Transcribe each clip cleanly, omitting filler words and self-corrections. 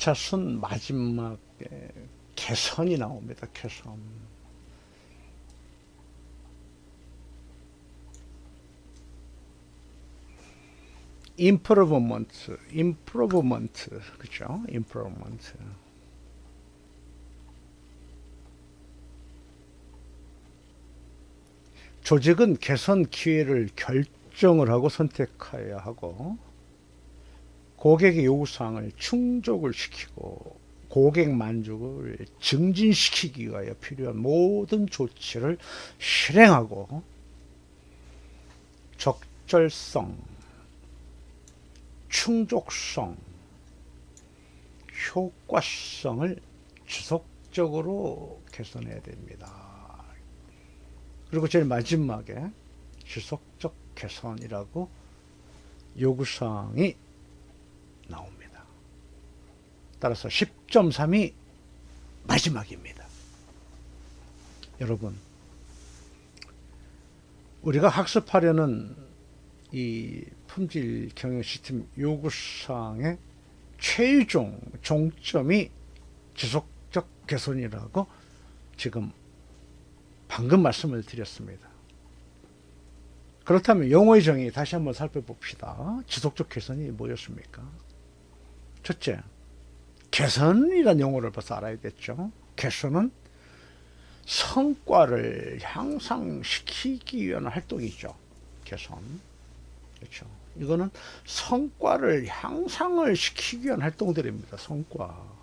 2차선 마지막에 개선이 나옵니다. 개선. 임프루브먼트, 그죠? 임프루브먼트. 조직은 개선 기회를 결정을 하고 선택해야 하고, 고객의 요구사항을 충족을 시키고 고객 만족을 증진시키기 위하여 필요한 모든 조치를 실행하고, 적절성, 충족성, 효과성을 지속적으로 개선해야 됩니다. 그리고 제일 마지막에 지속적 개선이라고 요구사항이 나옵니다. 따라서 10.3이 마지막입니다. 여러분, 우리가 학습하려는 이 품질 경영 시스템 요구사항의 최종 종점이 지속적 개선이라고 지금 방금 말씀을 드렸습니다. 그렇다면 용어의 정의 다시 한번 살펴봅시다. 지속적 개선이 뭐였습니까? 첫째, 개선이라는 용어를 벌써 알아야겠죠. 개선은 성과를 향상시키기 위한 활동이죠. 개선. 그렇죠. 이거는 성과를 향상을 시키기 위한 활동들입니다. 성과.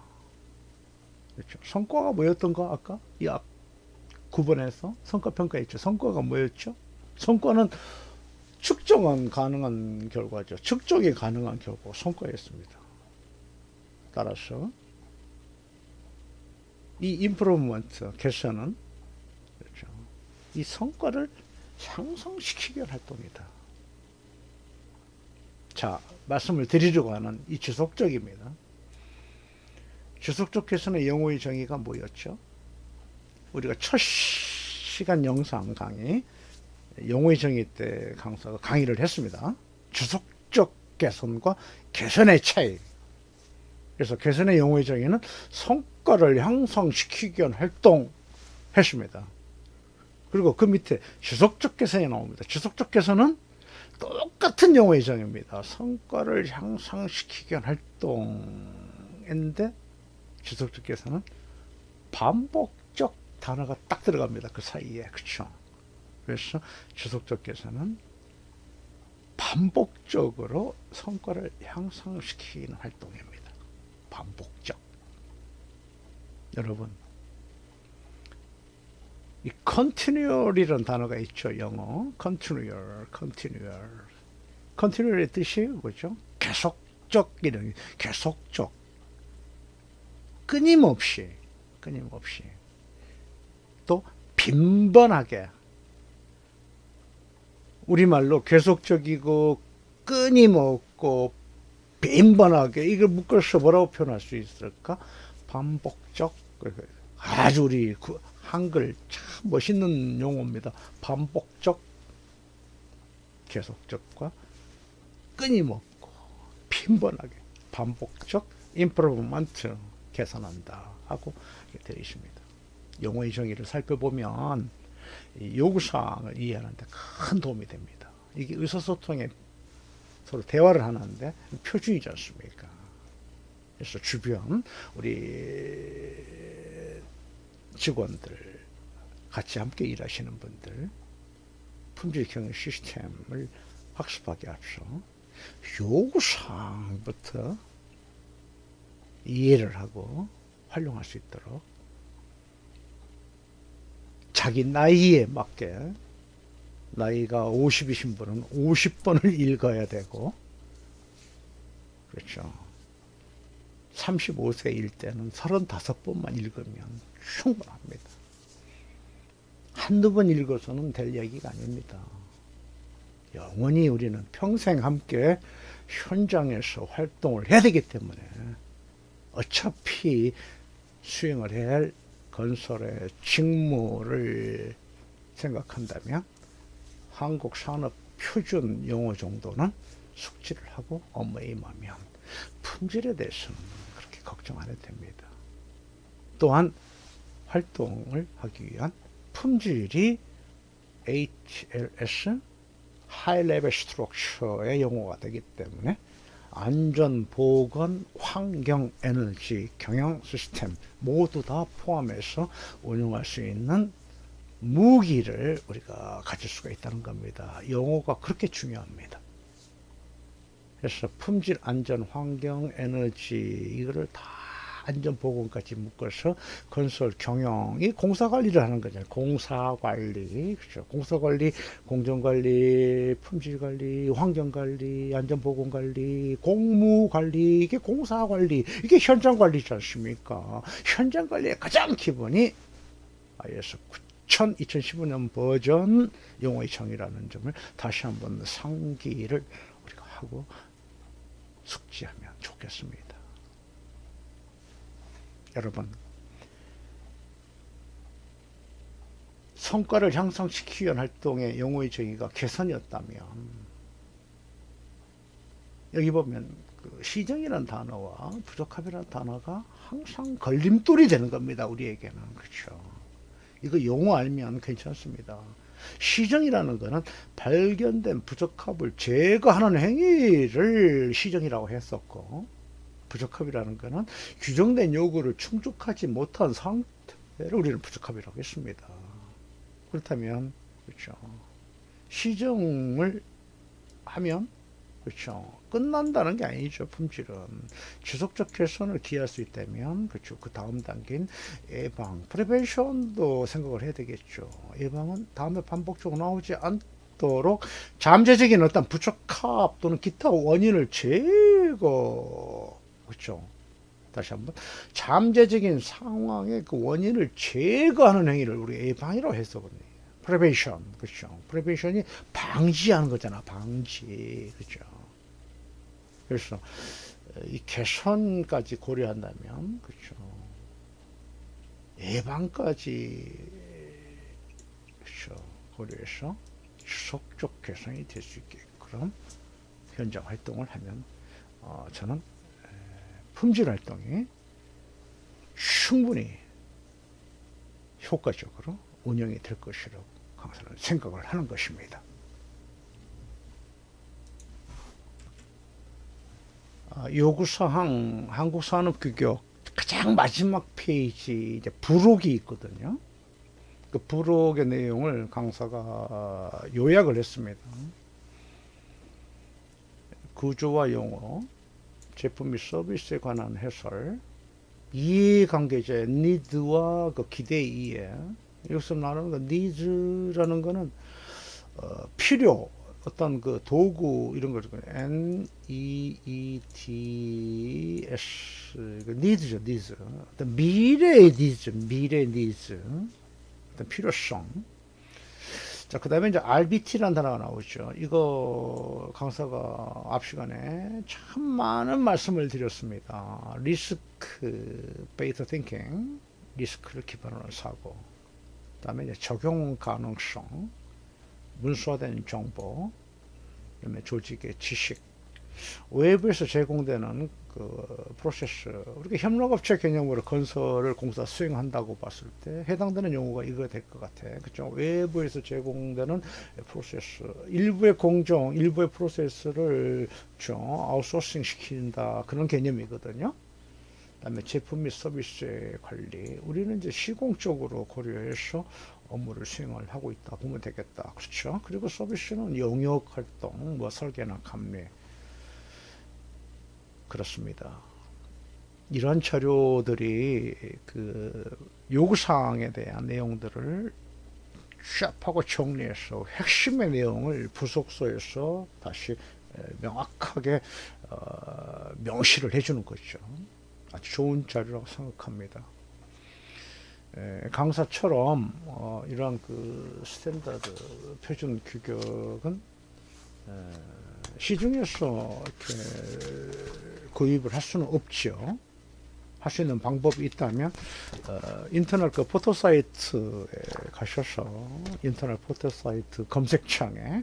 그렇죠. 성과가 뭐였던가? 아까 이 앞 9번에서 성과평가했죠. 성과가 뭐였죠? 성과는 측정은 가능한 결과죠. 측정이 가능한 결과가 성과였습니다. 따라서 이 임프루브먼트, 개선은 그렇죠. 이 성과를 향상시키기 위한 활동이다. 자, 말씀을 드리려고 하는 이 지속적입니다. 지속적 개선의 용어의 정의가 뭐였죠? 우리가 첫 시간 영상 강의, 용어의 정의 때 강사가 강의를 했습니다. 지속적 개선과 개선의 차이. 그래서 개선의 용어의 정의는 성과를 향상시키기 위한 활동 했습니다. 그리고 그 밑에 지속적 개선이 나옵니다. 지속적 개선은 똑같은 용어의 정의입니다. 성과를 향상시키기 위한 활동인데, 지속적 개선은 반복적 단어가 딱 들어갑니다. 그 사이에. 그렇죠? 그래서 지속적 개선은 반복적으로 성과를 향상시키는 활동입니다. 반복적. 여러분, 이 continual이라는 단어가 있죠. 영어. continual. continual의 뜻이 뭐죠? 계속적이라는, 계속적. 끊임없이. 또 빈번하게. 우리말로 계속적이고 끊임없고 빈번하게, 이걸 묶어서 뭐라고 표현할 수 있을까? 반복적. 아주 우리 한글 참 멋있는 용어입니다. 반복적, 계속적과 끊임없고 빈번하게, 반복적, 임프루브먼트, 개선한다 하고 되어 있습니다. 용어의 정의를 살펴보면 요구사항을 이해하는 데 큰 도움이 됩니다. 이게 의사소통에 서로 대화를 하는데 표준이지 않습니까? 그래서 주변 우리 직원들, 같이 함께 일하시는 분들, 품질 경영 시스템을 학습하기 앞서 요구사항부터 이해를 하고 활용할 수 있도록 자기 나이에 맞게, 나이가 50이신 분은 50번을 읽어야 되고, 그렇죠. 35세일 때는 35번만 읽으면 충분합니다. 한두 번 읽어서는 될 얘기가 아닙니다. 영원히 우리는 평생 함께 현장에서 활동을 해야 되기 때문에 어차피 수행을 해야 할 건설의 직무를 생각한다면 한국 산업 표준 용어 정도는 숙지를 하고 업무에 임하면 품질에 대해서는 그렇게 걱정 안 해도 됩니다. 또한 활동을 하기 위한 품질이 HLS High Level Structure의 용어가 되기 때문에 안전, 보건, 환경, 에너지, 경영 시스템 모두 다 포함해서 운영할 수 있는 무기를 우리가 가질 수가 있다는 겁니다. 용어가 그렇게 중요합니다. 그래서 품질, 안전, 환경, 에너지 이거를 다 안전 보건까지 묶어서 건설 경영이 공사 관리를 하는 거잖아요. 공사 관리, 그렇죠. 공사 관리, 공정 관리, 품질 관리, 환경 관리, 안전 보건 관리, 공무 관리, 이게 공사 관리, 이게 현장 관리지 않습니까? 현장 관리의 가장 기본이 IS 2015년 버전 용어의 정의라는 점을 다시 한번 상기를 우리가 하고 숙지하면 좋겠습니다. 여러분, 성과를 향상시키기 위한 활동의 용어의 정의가 개선이었다면, 여기 보면 그 시정이라는 단어와 부적합이라는 단어가 항상 걸림돌이 되는 겁니다. 우리에게는. 그렇죠. 이거 용어 알면 괜찮습니다. 시정이라는 것은 발견된 부적합을 제거하는 행위를 시정이라고 했었고, 부적합이라는 것은 규정된 요구를 충족하지 못한 상태를 우리는 부적합이라고 했습니다. 그렇다면, 그렇죠. 시정을 하면, 그렇죠. 끝난다는 게 아니죠. 품질은 지속적 개선을 기할 수 있다면, 그렇죠. 그 다음 단계인 예방, 프리벤션도 생각을 해야 되겠죠. 예방은 다음에 반복적으로 나오지 않도록 잠재적인 어떤 부적합 또는 기타 원인을 제거, 그렇죠. 다시 한번 잠재적인 상황의 그 원인을 제거하는 행위를 우리 예방이라고 했었거든요. 프리벤션, 그렇죠. 프리벤션이 방지하는 거잖아. 방지, 그렇죠. 그래서 이 개선까지 고려한다면, 그렇죠. 예방까지, 그렇죠. 고려해서 지속적 개선이 될 수 있게끔 현장 활동을 하면 저는 품질 활동이 충분히 효과적으로 운영이 될 것이라고 항상 생각을 하는 것입니다. 요구사항 한국산업규격 가장 마지막 페이지 이제 부록이 있거든요. 그 부록의 내용을 강사가 요약을 했습니다. 구조와 용어, 제품 및 서비스에 관한 해설, 이해관계자의 니드와 그 기대 이해. 여기서 말하는 그 니즈라는 거는 필요, 어떤 그 도구 이런 거죠. NEEDS 그 니즈죠, 니즈. 어떤 미래의 니즈, 미래 니즈, 어떤 필요성. 자, 그 다음에 이제 RBT라는 단어가 나오죠. 이거 강사가 앞 시간에 참 많은 말씀을 드렸습니다. 리스크 베이스 띵킹, 리스크를 기반으로 사고, 그 다음에 이제 적용 가능성, 문서화된 정보, 그다음에 조직의 지식, 외부에서 제공되는 그 프로세스, 우리가 협력업체 개념으로 건설을 공사 수행한다고 봤을 때 해당되는 용어가 이거 될 것 같아. 그죠? 외부에서 제공되는 프로세스, 일부의 공정, 일부의 프로세스를 아웃소싱 시킨다, 그런 개념이거든요. 그다음에 제품 및 서비스의 관리, 우리는 이제 시공적으로 고려해서 업무를 수행을 하고 있다 보면 되겠다. 그렇죠? 그리고 서비스는 영역 활동, 뭐 설계나 감리, 그렇습니다. 이러한 자료들이 그 요구사항에 대한 내용들을 쫙하고 정리해서 핵심의 내용을 부속서에서 다시 명확하게 명시를 해주는 거죠. 아주 좋은 자료라고 생각합니다. 강사처럼 이러한 그 스탠다드 표준 규격은 시중에서 이렇게 구입을 할 수는 없죠. 할 수 있는 방법이 있다면 인터넷 그 포토 사이트에 가셔서 인터넷 포토 사이트 검색창에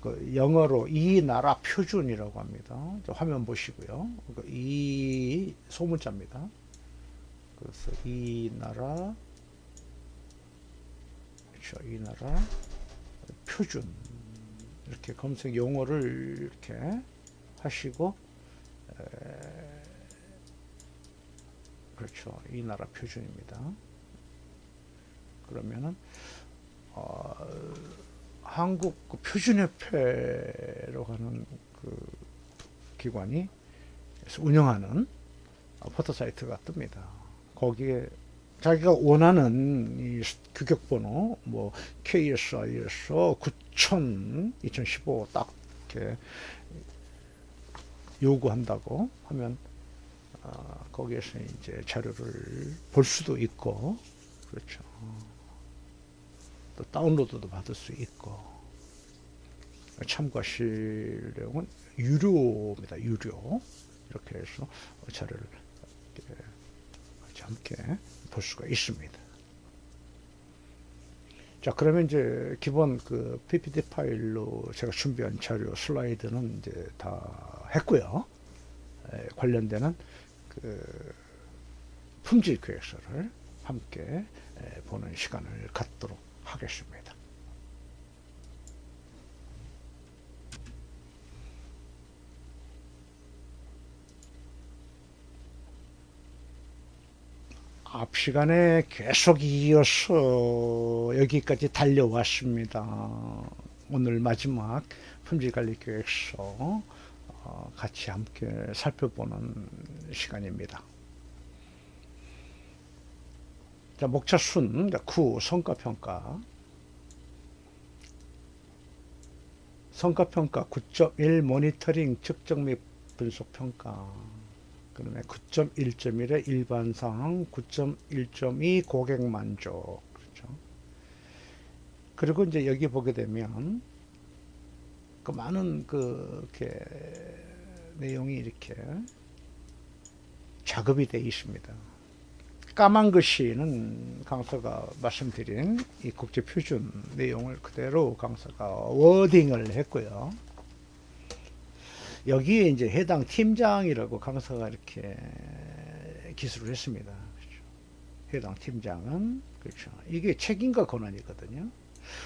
그 그 영어로 이 나라 표준이라고 합니다. 화면 보시고요. 이 소문자입니다. 그래서 이 나라, 그렇죠. 이 나라 표준 이렇게 검색 용어를 이렇게 하시고 그렇죠. 이 나라 표준입니다. 그러면은 한국 그 표준협회로 하는 그 기관이 운영하는 포털 사이트가 뜹니다. 거기에 자기가 원하는 이 규격번호, 뭐 KSIS 9000 2015 딱 이렇게 요구한다고 하면 거기에서 이제 자료를 볼 수도 있고, 그렇죠. 또 다운로드도 받을 수 있고, 참고하실 내용은 유료입니다. 유료. 이렇게 해서 자료를 같이 함께 볼 수가 있습니다. 자, 그러면 이제 기본 그 PPT 파일로 제가 준비한 자료 슬라이드는 이제 다 했고요. 관련되는 그 품질 계획서를 함께 보는 시간을 갖도록 하겠습니다. 앞 시간에 계속 이어서 여기까지 달려왔습니다. 오늘 마지막 품질관리계획서 같이 함께 살펴보는 시간입니다. 자, 목차순, 구, 성과평가. 성과평가 9.1 모니터링 측정 및 분석평가. 그다음에 9.1.1의 일반 상황, 9.1.2 고객 만족. 그렇죠. 그리고 이제 여기 보게 되면 그 많은 이렇게 내용이 이렇게 작업이 되어 있습니다. 까만 글씨는 강사가 말씀드린 이 국제 표준 내용을 그대로 강사가 워딩을 했고요. 여기에 이제 해당 팀장이라고 강사가 이렇게 기술을 했습니다. 그렇죠. 해당 팀장은, 그렇죠. 이게 책임과 권한이거든요.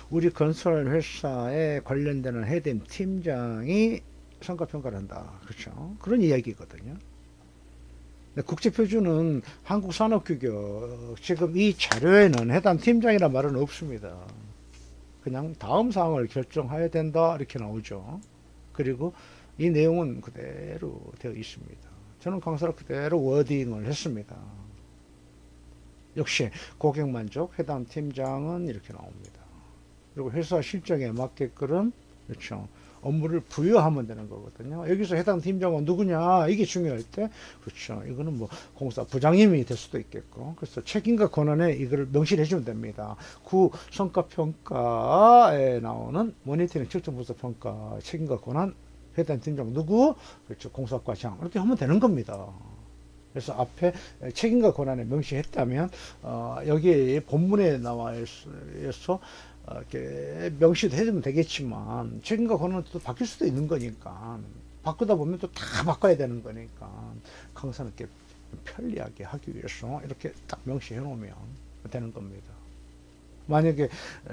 우리 건설 회사에 관련되는 해당 팀장이 성과평가를 한다. 그렇죠. 그런 이야기거든요. 국제표준은 한국산업규격, 지금 이 자료에는 해당 팀장이란 말은 없습니다. 그냥 다음 사항을 결정해야 된다 이렇게 나오죠. 그리고 이 내용은 그대로 되어 있습니다. 저는 강사를 그대로 워딩을 했습니다. 역시 고객 만족 해당 팀장은 이렇게 나옵니다. 그리고 회사 실정에 맞게끔, 그렇죠, 업무를 부여하면 되는 거거든요. 여기서 해당 팀장은 누구냐 이게 중요할 때, 그렇죠, 이거는 뭐 공사 부장님이 될 수도 있겠고, 그래서 책임과 권한에 이걸 명시를 해주면 됩니다. 구 성과평가에 나오는 모니터링 측정 분석 평가 책임과 권한 해당 팀장 누구, 그렇죠, 공사과장 이렇게 하면 되는 겁니다. 그래서 앞에 책임과 권한에 명시했다면 여기 본문에 나와 있어 이렇게 명시도 해주면 되겠지만 책임과 권한은 또 바뀔 수도 있는 거니까, 바꾸다 보면 또 다 바꿔야 되는 거니까 강사는 이렇게 편리하게 하기 위해서 이렇게 딱 명시해 놓으면 되는 겁니다. 만약에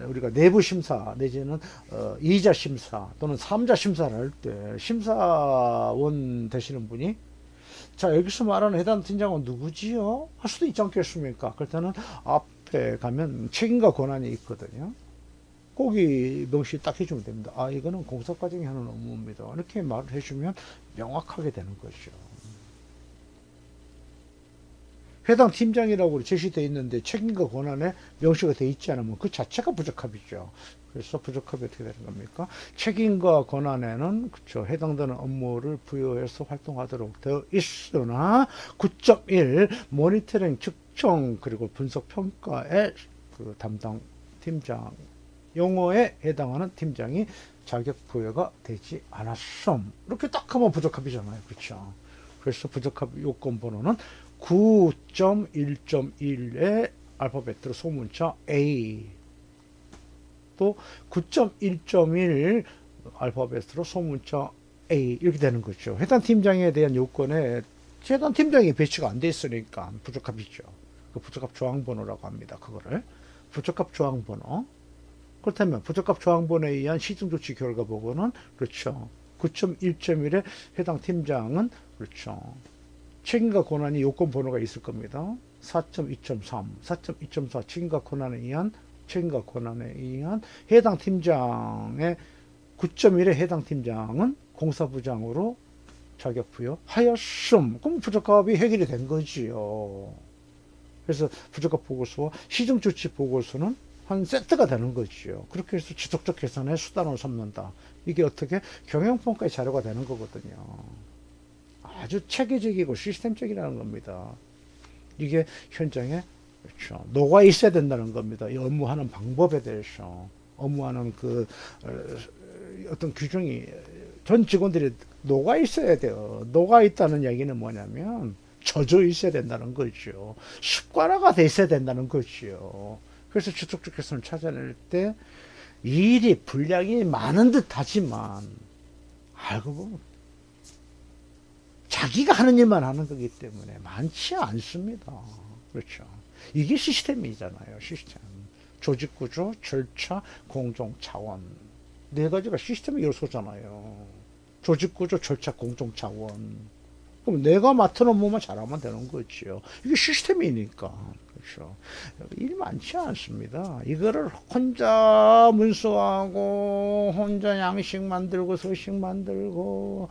우리가 내부 심사 내지는 2자 심사 또는 3자 심사를 할 때 심사원 되시는 분이, 자, 여기서 말하는 해당 팀장은 누구지요? 할 수도 있지 않겠습니까? 그럴 때는 앞에 가면 책임과 권한이 있거든요. 거기 명시 딱 해주면 됩니다. 아, 이거는 공사과정이 하는 업무입니다. 이렇게 말을 해주면 명확하게 되는 거죠. 해당 팀장이라고 제시되어 있는데 책임과 권한에 명시가 되어 있지 않으면 그 자체가 부적합이죠. 그래서 부적합이 어떻게 되는 겁니까? 책임과 권한에는, 그쵸, 해당되는 업무를 부여해서 활동하도록 되어 있으나 9.1 모니터링 측정 그리고 분석 평가의 그 담당 팀장 용어에 해당하는 팀장이 자격 부여가 되지 않았음. 이렇게 딱 하면 부적합이잖아요. 그렇죠. 그래서 부적합 요건 번호는 9.1.1의 알파벳으로 소문자 A, 또 9.1.1 알파벳으로 소문자 A 이렇게 되는 거죠. 해당 팀장에 대한 요건에 해당 팀장이 배치가 안 돼 있으니까 부적합이죠. 그 부적합 조항번호라고 합니다. 그거를 부적합 조항번호. 그렇다면 부적합 조항번호에 의한 시정조치 결과 보고는 그렇죠. 9.1.1에 해당 팀장은 그렇죠. 책임과 권한이 요건 번호가 있을 겁니다. 4.2.3, 4.2.4 책임과 권한에 의한 해당 팀장의 9.1에 해당 팀장은 공사부장으로 자격 부여하였음. 그럼 부적합이 해결이 된 거지요. 그래서 부적합 보고서와 시정조치 보고서는 한 세트가 되는 거지요. 그렇게 해서 지속적 개선의 수단으로 삼는다. 이게 어떻게 경영평가의 자료가 되는 거거든요. 아주 체계적이고 시스템적이라는 겁니다. 이게 현장에 그렇죠. 녹아 있어야 된다는 겁니다. 이 업무하는 방법에 대해서 업무하는 그 어떤 규정이 전 직원들이 녹아 있어야 돼요. 녹아 있다는 얘기는 뭐냐면 젖어 있어야 된다는 거죠. 습관화가 돼 있어야 된다는 거죠. 그래서 지속적 개선을 찾아낼 때 일이 분량이 많은 듯 하지만 알고 보면 자기가 하는 일만 하는 거기 때문에 많지 않습니다. 그렇죠. 이게 시스템이잖아요. 시스템. 조직구조, 절차, 공정차원. 네 가지가 시스템의 요소잖아요. 조직구조, 절차, 공정차원. 그럼 내가 맡은 업무만 잘하면 되는 거지요. 이게 시스템이니까. 그렇죠. 일이 많지 않습니다. 이거를 혼자 문서하고, 혼자 양식 만들고, 서식 만들고,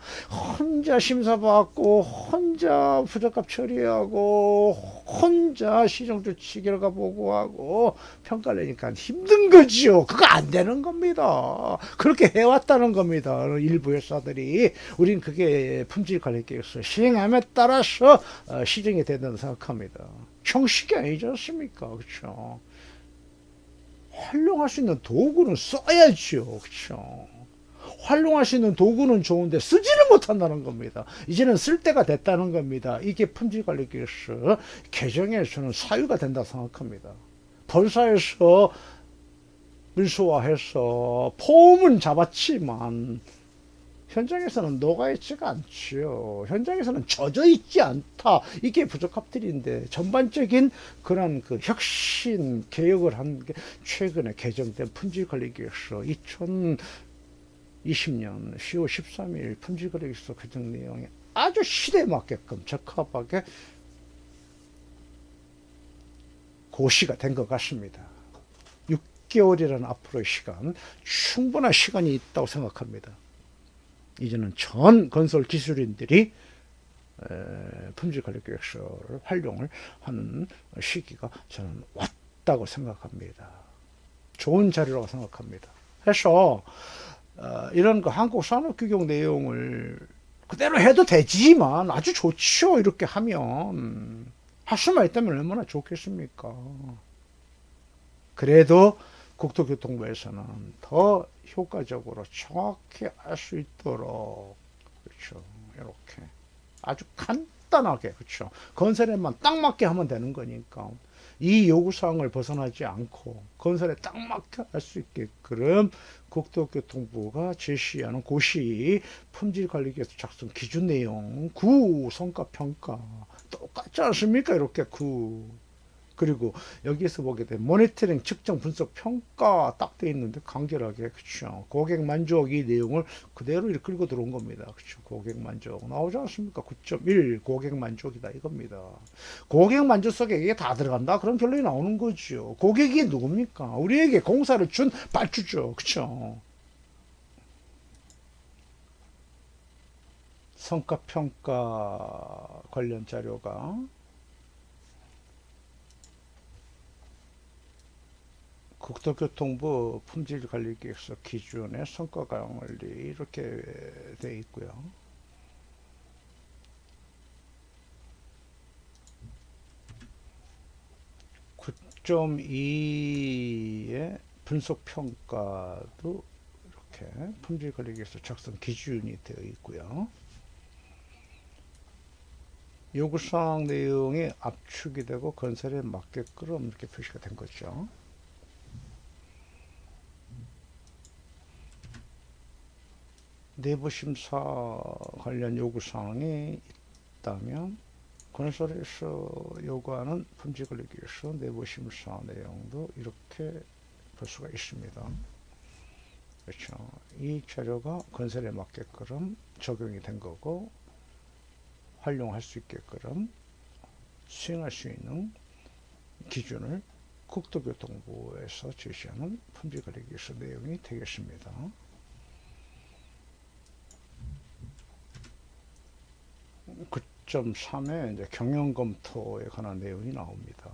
혼자 심사받고, 혼자 부적합 처리하고, 혼자 시정조치 결과 보고하고, 평가를 내니까 힘든 거지요. 그거 안 되는 겁니다. 그렇게 해왔다는 겁니다. 일부 회사들이. 우린 그게 품질관리계획서 시행함에 따라서 시정이 된다고 생각합니다. 형식이 아니지 않습니까? 그렇죠. 활용할 수 있는 도구는 써야죠. 그렇죠. 활용할 수 있는 도구는 좋은데 쓰지를 못한다는 겁니다. 이제는 쓸 때가 됐다는 겁니다. 이게 품질관리계획서 개정에서는 사유가 된다고 생각합니다. 본사에서 문서화해서 폼은 잡았지만 현장에서는 녹아있지가 않지요. 현장에서는 젖어있지 않다. 이게 부적합들인데 전반적인 그런 그 혁신 개혁을 한 게 최근에 개정된 품질관리계획서 2020년 10월 13일 품질관리계획서 개정 내용이 아주 시대에 맞게끔 적합하게 고시가 된 것 같습니다. 6개월이라는 앞으로의 시간, 충분한 시간이 있다고 생각합니다. 이제는 전 건설 기술인들이 품질관리계획서를 활용을 하는 시기가 저는 왔다고 생각합니다. 좋은 자료라고 생각합니다. 해서 이런 그 한국산업규격 내용을 그대로 해도 되지만 아주 좋죠. 이렇게 하면 할 수만 있다면 얼마나 좋겠습니까? 그래도 국토교통부에서는 더 효과적으로 정확히 알 수 있도록 그렇죠. 이렇게 아주 간단하게 그렇죠. 건설에만 딱 맞게 하면 되는 거니까 이 요구사항을 벗어나지 않고 건설에 딱 맞게 할 수 있게끔 국토교통부가 제시하는 고시 품질관리계획서 작성 기준 내용 9 성과평가 똑같지 않습니까? 이렇게 9 그리고 여기에서 보게 되면 모니터링, 측정, 분석, 평가 딱 돼 있는데 간결하게 그렇죠. 고객 만족 이 내용을 그대로 이렇게 끌고 들어온 겁니다. 그렇죠. 고객 만족 나오지 않습니까? 9.1 고객 만족이다 이겁니다. 고객 만족 속에 이게 다 들어간다. 그런 결론이 나오는 거죠. 고객이 누굽니까? 우리에게 공사를 준 발주죠. 그렇죠. 성과평가 관련 자료가 국토교통부 품질관리계획서 기준의 성과관리 이렇게 되어 있고요. (9.2의) 분석평가도 이렇게 품질관리계획서 작성 기준이 되어 있고요. 요구사항 내용이 압축이 되고 건설에 맞게끔 이렇게 표시가 된 거죠. 내부 심사 관련 요구사항이 있다면 건설에서 요구하는 품질관리기획서 내부 심사 내용도 이렇게 볼 수가 있습니다. 그렇죠. 이 자료가 건설에 맞게끔 적용이 된 거고 활용할 수 있게끔 수행할 수 있는 기준을 국토교통부에서 제시하는 품질관리기획서 내용이 되겠습니다. 9.3에 이제 경영검토에 관한 내용이 나옵니다.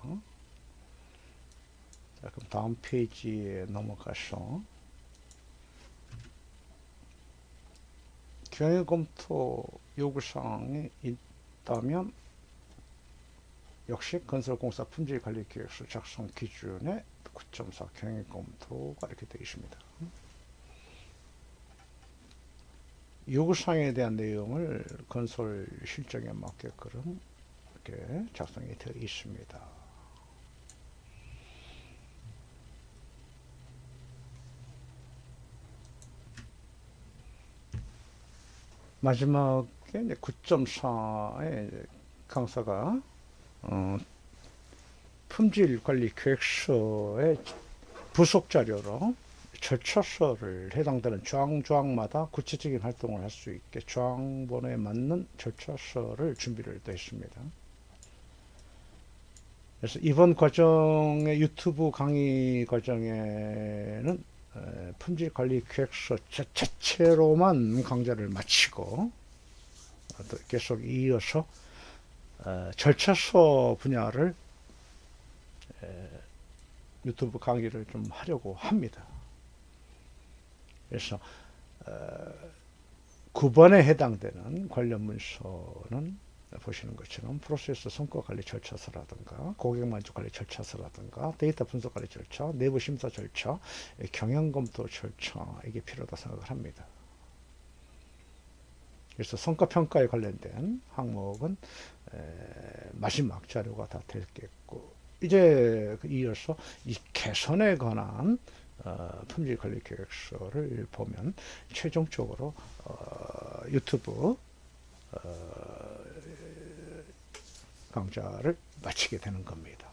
자, 그럼 다음 페이지에 넘어가서 경영검토 요구사항이 있다면 역시 건설공사 품질관리계획서 작성 기준에 9.4 경영검토가 이렇게 되어 있습니다. 요구사항에 대한 내용을 건설 실정에 맞게끔 이렇게 작성이 되어 있습니다. 마지막에 9.4에 강사가 품질관리계획서의 부속 자료로 절차서를 해당되는 조항마다 구체적인 활동을 할 수 있게 조항번호에 맞는 절차서를 준비를 했습니다. 그래서 이번 과정의 유튜브 강의 과정에는 품질관리계획서 자체로만 강좌를 마치고 또 계속 이어서 절차서 분야를 유튜브 강의를 좀 하려고 합니다. 그래서 9번에 해당되는 관련 문서는 보시는 것처럼 프로세스 성과관리 절차서라든가 고객만족관리 절차서라든가 데이터 분석관리 절차, 내부 심사 절차, 경영검토 절차 이게 필요하다 생각을 합니다. 그래서 성과평가에 관련된 항목은 마지막 자료가 다 되겠고 이제 이어서 이 개선에 관한 품질관리계획서를 보면 최종적으로 유튜브 강좌를 마치게 되는 겁니다.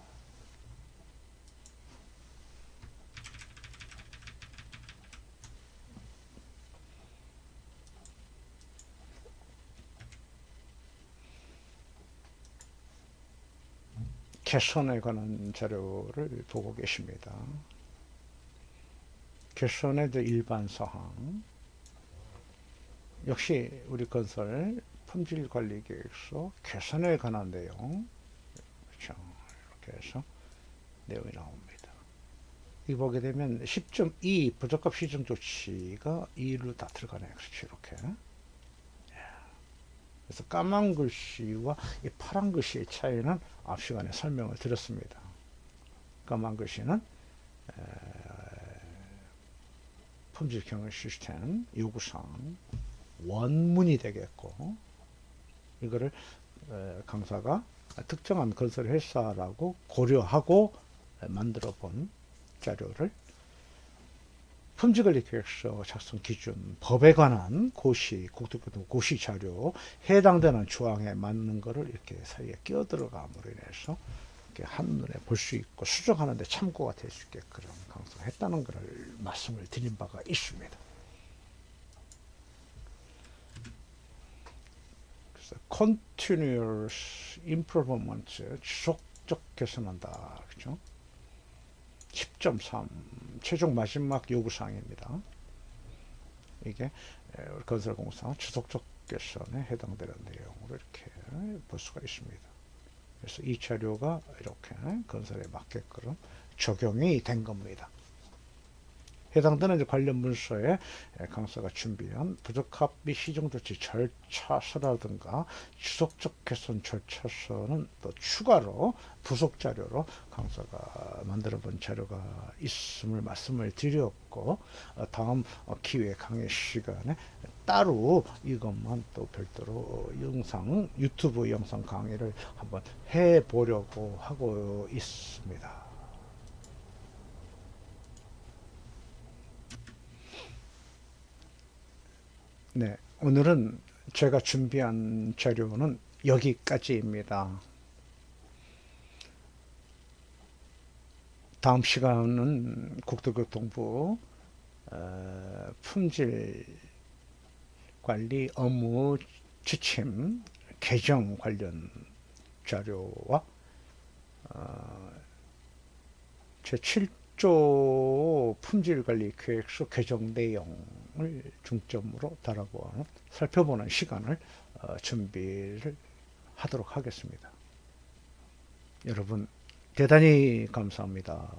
개선에 관한 자료를 보고 계십니다. 개선의 일반 사항 역시 우리 건설 품질관리계획서 개선에 관한 내용 그렇죠. 이렇게 해서 내용이 나옵니다. 이 보게 되면 10.2 부적합 시정 조치가 2로 다 들어가네요. 그렇죠. 이렇게. 그래서 까만 글씨와 이 파란 글씨의 차이는 앞 시간에 설명을 드렸습니다. 까만 글씨는 품질 경영 시스템 요구사항 원문이 되겠고 이거를 강사가 특정한 건설 회사라고 고려하고 만들어 본 자료를 품질관리계획서 작성 기준 법에 관한 고시 국토교통 고시 자료 해당되는 조항에 맞는 거를 이렇게 사이에 끼어 들어감으로 인해서 이렇게 한눈에 볼 수 있고 수정하는 데 참고가 될 수 있게끔 강사가 했다는 것을 말씀을 드린 바가 있습니다. 그래서 continuous improvement 지속적 개선한다. 그죠? 10.3 최종 마지막 요구사항입니다. 이게 건설공사 지속적 개선에 해당되는 내용으로 이렇게 볼 수가 있습니다. 그래서 이 자료가 이렇게 건설에 맞게끔 적용이 된 겁니다. 해당되는 관련 문서에 강사가 준비한 부적합 및 시정조치 절차서라든가 지속적 개선 절차서는 또 추가로 부속 자료로 강사가 만들어 본 자료가 있음을 말씀을 드렸고 다음 기회 강의 시간에 따로 이것만 또 별도로 유튜브 영상 강의를 한번 해 보려고 하고 있습니다. 네, 오늘은 제가 준비한 자료는 여기까지입니다. 다음 시간은 국토교통부 품질 관리 업무 지침 개정 관련 자료와 제7조 품질관리 계획서 개정 내용을 중점으로 달아보는 살펴보는 시간을 준비를 하도록 하겠습니다. 여러분 대단히 감사합니다.